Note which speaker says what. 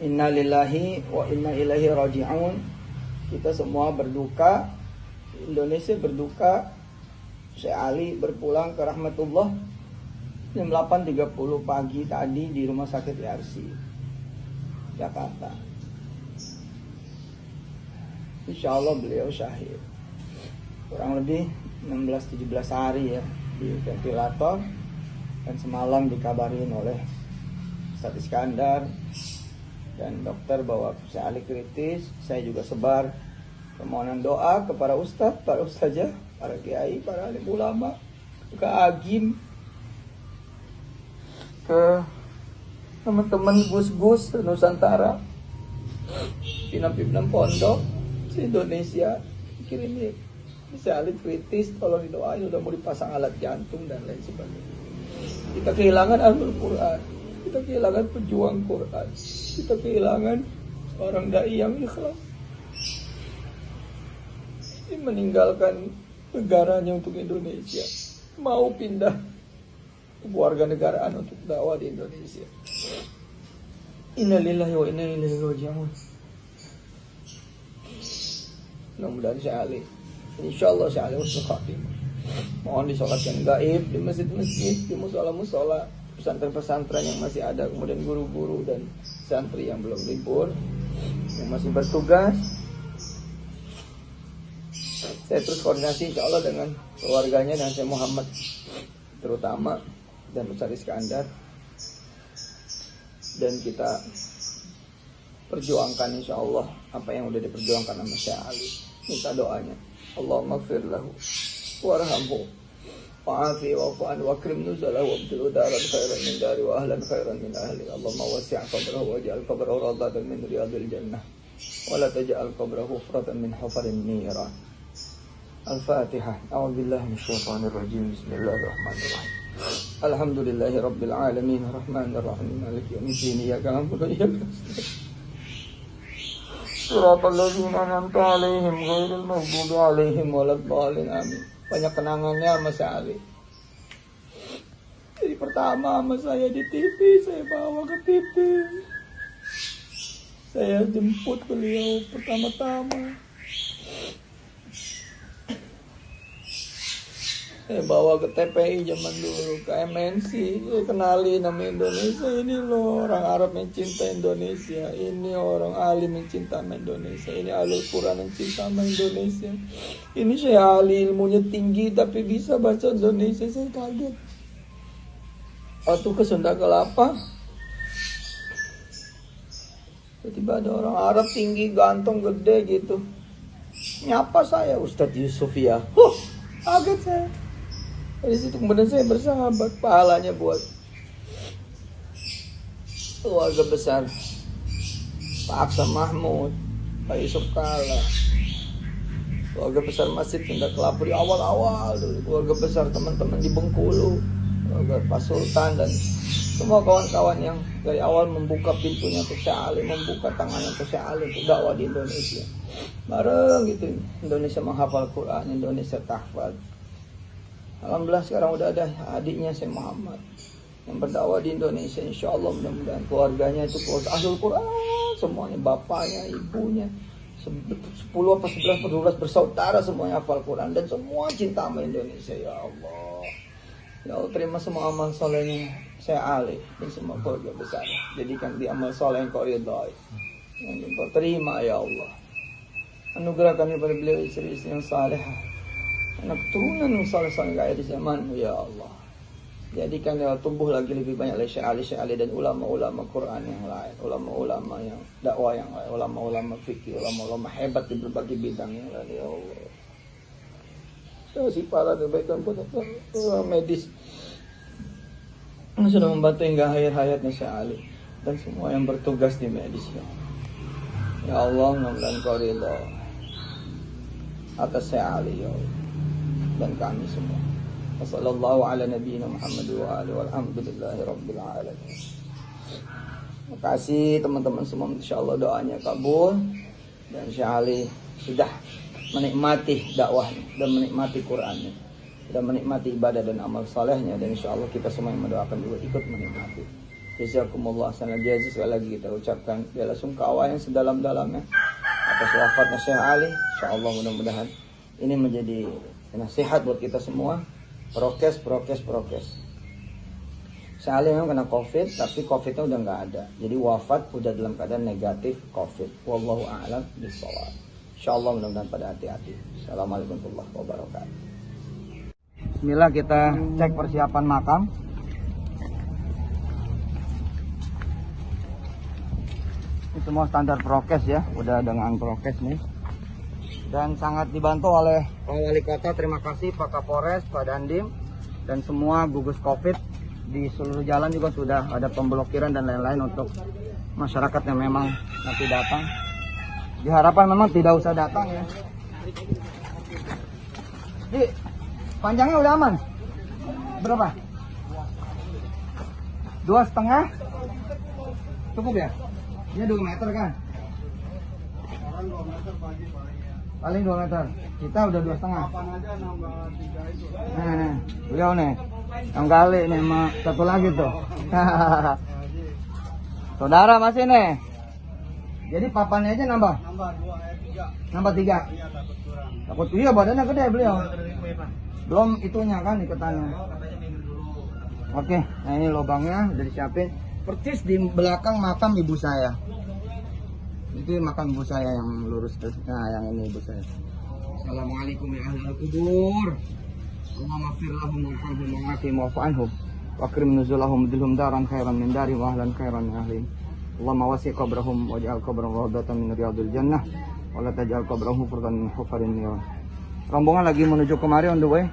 Speaker 1: Inna lillahi wa inna ilaihi raji'un. Kita semua berduka, Indonesia berduka. Syekh Ali berpulang ke rahmatullah jam 8.30 pagi tadi di Rumah Sakit Yarsi, Jakarta. Insya Allah beliau syahid. Kurang lebih 16-17 hari ya di ventilator. Dan semalam dikabarin oleh Ustadz Iskandar dan dokter bahwa Syekh Ali kritis. Saya juga sebar permohonan doa kepada ustadz, para ustazah, para kiai, para alim ulama, ke Agim, ke teman-teman gus-gus Nusantara, pimpinan pondok se-Indonesia. Kirim Syekh Ali kritis, tolong didoain, udah mau dipasang alat jantung dan lain sebagainya. Kita kehilangan Ahlul Quran, kita kehilangan pejuang Quran, kita kehilangan orang dai yang ikhlas. Ini meninggalkan negaranya untuk Indonesia, mau pindah ke warga negaraan untuk dakwah di Indonesia. Inna lillahi wa inna ilaihi raji'un. Mudah-mudahan Syekh Ali, insyaallah Syekh Ali husnul khatimah. Mohon disolatkan gaib di masjid-masjid, di musola-musola, pesantren-pesantren yang masih ada, kemudian guru-guru dan santri yang belum libur, yang masih bertugas. Saya terus koordinasi insya Allah dengan keluarganya dan Syekh Muhammad terutama dan Ustaz Iskandar, dan kita perjuangkan insya Allah apa yang udah diperjuangkan sama Syekh Ali. Minta doanya, Allahumma gfir lahu warhamhu wa'afi wa'fu anhu wakrim nuzalahu wabdilu daran khairan min dari wa ahlan khairan min ahli. Allahumma wasi' qabrahu waj'al qabrahu rawdatan min riyadil jannah wa la taj'al qabrahu hufratan min hufarin niran. Al-Fatihah. A'udzubillahi minasyaitonir rajim. Bismillahirrahmanirrahim. Alhamdulillahi rabbil alamin arrahmanir rahim maliki yaumiddin iyyaka na'budu wa iyyaka nasta'in. Shiratal ladzina an'amta 'alaihim ghairil maghdubi 'alaihim waladdallin. Amin. Banyak kenangannya sama Syekh Ali. Jadi pertama sama saya di TV, saya bawa ke TV. Saya jemput beliau pertama-tama. Saya bawa ke TPI zaman dulu, ke MNC, saya kenali nama Indonesia. Ini loh orang Arab yang cinta Indonesia, ini orang alim yang cinta sama Indonesia, ini Ahlul Quran yang cinta sama Indonesia. Ini Syekh Ali ilmunya tinggi tapi bisa bahasa Indonesia, saya kaget. Waktu ke Sunda Kelapa, tiba-tiba ada orang Arab tinggi, ganteng, gede gitu, nyapa saya, Ustadz Yusuf ya. Kaget saya. Dari situ kemudian saya bersahabat, pahalanya buat keluarga besar Pak Aksa Mahmud, Pak Yusuf Kala, keluarga besar Masjid Sunda Kelapa di awal-awal dulu, keluarga besar teman-teman di Bengkulu, keluarga Pak Sultan dan semua kawan-kawan yang dari awal membuka pintunya untuk Syekh Ali, membuka tangannya untuk Syekh Ali untuk dakwah di Indonesia. Bareng gitu, Indonesia menghafal Quran, Indonesia tahfadz. Alhamdulillah sekarang udah ada adiknya Syekh Muhammad yang berdakwah di Indonesia. Insya Allah mudah-mudahan keluarganya itu keluarga Ahlul Quran semuanya, bapaknya, ibunya 10 apa 11 atau 12 bersaudara semuanya hafal Quran dan semua cinta sama Indonesia. Ya Allah, ya Allah, terima semua amal solehnya Syekh Ali dan semua keluarga besar, jadikan di amal soleh yang kau ridhai, yang kau terima. Ya Allah, anugerahkan kepada beliau istri-istri yang salehah, anak keturunan yang saleh-saleh kaya di zaman. Ya Allah, jadikan dia tumbuh lagi lebih banyak lagi Syekh Ali dan ulama-ulama Quran yang lain, ulama-ulama yang dakwah yang lain, ulama-ulama fikih, ulama-ulama hebat di berbagai bidang yang lain. Ya Allah, kasih para kebaikan buat medis yang sudah membantu hingga akhir hayatnya Syekh Ali dan semua yang bertugas di medis. Ya Allah, mudah-mudahan Kau ridha atas Syekh Ali ya Allah dan kami semua. Wassallallahu ala nabiyyina Muhammad wa alihi walhamdulillahi rabbil alamin. Terima kasih teman-teman semua, insyaallah doanya kabul dan Syekh Ali sudah menikmati dakwahnya dan menikmati Qur'annya dan menikmati ibadah dan amal salehnya, dan insyaallah kita semua yang mendoakan juga ikut menikmati. Jazakumullah sanal jazi. Sekali lagi kita ucapkan bela sungkawa yang sedalam-dalamnya atas wafatnya Syekh Ali. Insyaallah mudah-mudahan ini menjadi nasihat buat kita semua. Prokes. Syekh Ali memang kena COVID, tapi COVID-nya udah nggak ada. Jadi wafat udah dalam keadaan negatif COVID. Wallahu a'lam bishawab. Insyaallah mudah-mudahan pada hati-hati. Assalamualaikum warahmatullahi wabarakatuh. Bismillah, kita cek persiapan makam. Ini semua standar prokes ya, udah dengan prokes nih. Dan sangat dibantu oleh Pak Wali Kota, terima kasih Pak Kapolres, Pak Dandim, dan semua gugus COVID. Di seluruh jalan juga sudah ada pemblokiran dan lain-lain untuk masyarakat yang memang nanti datang. Diharapkan memang tidak usah datang ya. Di panjangnya udah aman? Berapa? 2,5? Cukup ya? Ini 2 meter kan? Paling 2 meter. Kita udah 2,5. Nah, beliau nih. Yang kali nih sama satu lagi tuh. Saudara masih nih. Jadi papannya aja nambah? Nambah 3. Takut iya badannya gede beliau. Belum itunya kan iketannya. Oke, nah ini lubangnya udah disiapin. Persis di belakang makam ibu saya. Itu makam ibu saya yang lurus terus. Nah, yang ini ibu saya. Assalamualaikum ya ahlal kubur. Allahumma ighfir lahum warhamhum wa'afihim wa'fu anhum wa akrim nuzulahum dilhum daran khairan min dari wa ahlan khairan min ahlihim. Allahumma wasi' qabrahum waj'al qabrahum rawdatan min riyadil jannah wa la taj'al qabrahum furqan min hufarin niran. Rombongan lagi menuju kemari on the way.